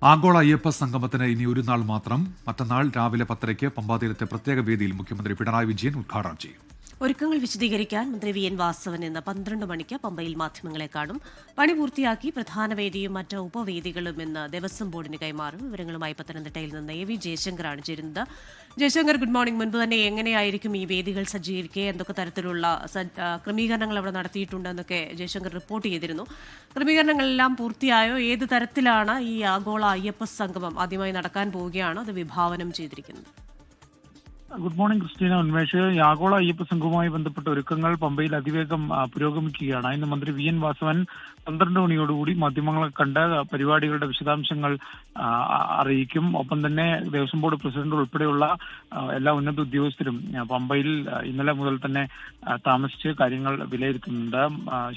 ആഗോള അയ്യപ്പ സംഗമത്തിന് ഇനി ഒരു നാൾ മാത്രം. മറ്റന്നാൾ രാവിലെ 10:00-ക്ക് പമ്പാതീരത്തെ പ്രത്യേക വേദിയിൽ മുഖ്യമന്ത്രി പിണറായി വിജയൻ ഉദ്ഘാടനം ചെയ്യും. ഒരുക്കങ്ങൾ വിശദീകരിക്കാൻ മന്ത്രി വി എൻ വാസവൻ ഇന്ന് 12 മണിക്ക് പമ്പയിൽ മാധ്യമങ്ങളെ കാണും. പണി പൂർത്തിയാക്കി പ്രധാന വേദിയും മറ്റ് ഉപവേദികളും ഇന്ന് ദേവസ്വം ബോർഡിന് കൈമാറും. വിവരങ്ങളുമായി പത്തനംതിട്ടയിൽ നിന്ന് എ വി ജയശങ്കറാണ് ചേരുന്നത്. Jaishankar, good morning. മുൻപ് തന്നെ എങ്ങനെയായിരിക്കും ഈ വേദികൾ സജ്ജീകരിക്കുക, എന്തൊക്കെ തരത്തിലുള്ള ക്രമീകരണങ്ങൾ അവിടെ നടത്തിയിട്ടുണ്ടെന്നൊക്കെ ജയശങ്കർ റിപ്പോർട്ട് ചെയ്തിരുന്നു. ക്രമീകരണങ്ങളെല്ലാം പൂർത്തിയായോ? ഏത് തരത്തിലാണ് ഈ ആഗോള അയ്യപ്പ സംഗമം ആദ്യമായി നടക്കാൻ പോവുകയാണോ അത് വിഭാവനം ചെയ്തിരിക്കുന്നത്? Good morning Christina, Unmesh. ആഗോള അയ്യപ്പ സംഘവുമായി ബന്ധപ്പെട്ട ഒരുക്കങ്ങൾ പമ്പയിൽ അതിവേഗം പുരോഗമിക്കുകയാണ്. ഇന്ന് മന്ത്രി വി എൻ വാസവൻ 12 മണിയോടുകൂടി മാധ്യമങ്ങളെ കണ്ട് പരിപാടികളുടെ വിശദാംശങ്ങൾ അറിയിക്കും. ഒപ്പം തന്നെ ദേവസ്വം ബോർഡ് പ്രസിഡന്റ് ഉൾപ്പെടെയുള്ള എല്ലാ ഉന്നത ഉദ്യോഗസ്ഥരും പമ്പയിൽ ഇന്നലെ മുതൽ തന്നെ താമസിച്ച് കാര്യങ്ങൾ വിലയിരുത്തുന്നുണ്ട്.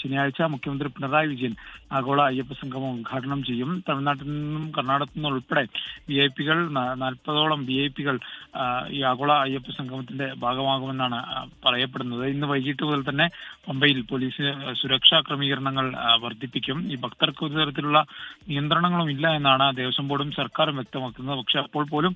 ശനിയാഴ്ച മുഖ്യമന്ത്രി പിണറായി വിജയൻ ആഗോള അയ്യപ്പ സംഗമം ഉദ്ഘാടനം ചെയ്യും. തമിഴ്നാട്ടിൽ നിന്നും കർണാടകത്തിൽ നിന്നും ഉൾപ്പെടെ VIP-കൾ 40ഓളം VIP-കൾ ഈ ആഗോള അയ്യപ്പ സംഗമത്തിന്റെ ഭാഗമാകുമെന്നാണ് പറയപ്പെടുന്നത്. ഇന്ന് വൈകിട്ട് മുതൽ തന്നെ പമ്പയിൽ പോലീസ് സുരക്ഷാ ക്രമീകരണങ്ങൾ വർദ്ധിപ്പിക്കും. ഈ ഭക്തർക്ക് ഒരു തരത്തിലുള്ള നിയന്ത്രണങ്ങളും ഇല്ല എന്നാണ് ദേവസ്വം ബോർഡും സർക്കാരും വ്യക്തമാക്കുന്നത്. പക്ഷെ അപ്പോൾ പോലും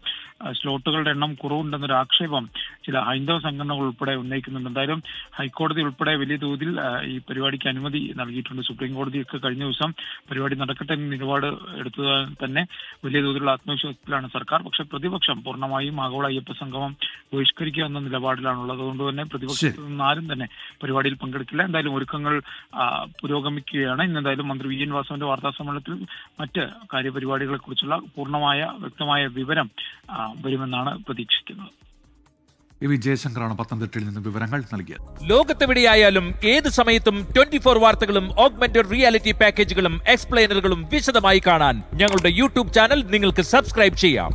സ്ലോട്ടുകളുടെ എണ്ണം കുറവുണ്ടെന്നൊരു ആക്ഷേപം ചില ഹൈന്ദവ സംഘടനകൾ ഉൾപ്പെടെ ഉന്നയിക്കുന്നുണ്ട്. എന്തായാലും ഹൈക്കോടതി ഉൾപ്പെടെ വലിയ തോതിൽ ഈ പരിപാടിക്ക് അനുമതി നൽകിയിട്ടുണ്ട്. സുപ്രീം കോടതിയൊക്കെ കഴിഞ്ഞ ദിവസം പരിപാടി നടക്കട്ടെ എന്ന നിലപാട് എടുത്തത് തന്നെ വലിയ തോതിലുള്ള ആത്മവിശ്വാസത്തിലാണ് സർക്കാർ. പക്ഷെ പ്രതിപക്ഷം പൂർണ്ണമായും ആഗോള അയ്യപ്പ സംഗമം ബഹിഷ്കരിക്കുക എന്ന നിലപാടിലാണുള്ളത്. അതുകൊണ്ട് തന്നെ പ്രതിപക്ഷത്തിൽ നിന്ന് ആരും തന്നെ പരിപാടിയിൽ പങ്കെടുക്കില്ല. എന്തായാലും ഒരുക്കങ്ങൾ പുരോഗമിക്കുകയാണ്. ഇന്നെന്തായാലും മന്ത്രി വി എൻ വാസവന്റെ വാർത്താ സമ്മേളനത്തിൽ മറ്റ് കാര്യപരിപാടികളെ കുറിച്ചുള്ള പൂർണ്ണമായ വ്യക്തമായ വിവരം വരുമെന്നാണ് പ്രതീക്ഷിക്കുന്നത്. എ വി ജയശങ്കറാണ് പത്തനംതിട്ടയിൽ നിന്ന് വിവരങ്ങൾ നൽകിയത്. ലോകത്തെവിടെയായാലും ഏത് സമയത്തും 24 വാർത്തകളും ഓഗ്മെന്റഡ് റിയാലിറ്റി പാക്കേജുകളും എക്സ്പ്ലെയിനറുകളും വിശദമായി കാണാൻ ഞങ്ങളുടെ YouTube ചാനൽ നിങ്ങൾക്ക് സബ്സ്ക്രൈബ് ചെയ്യാം.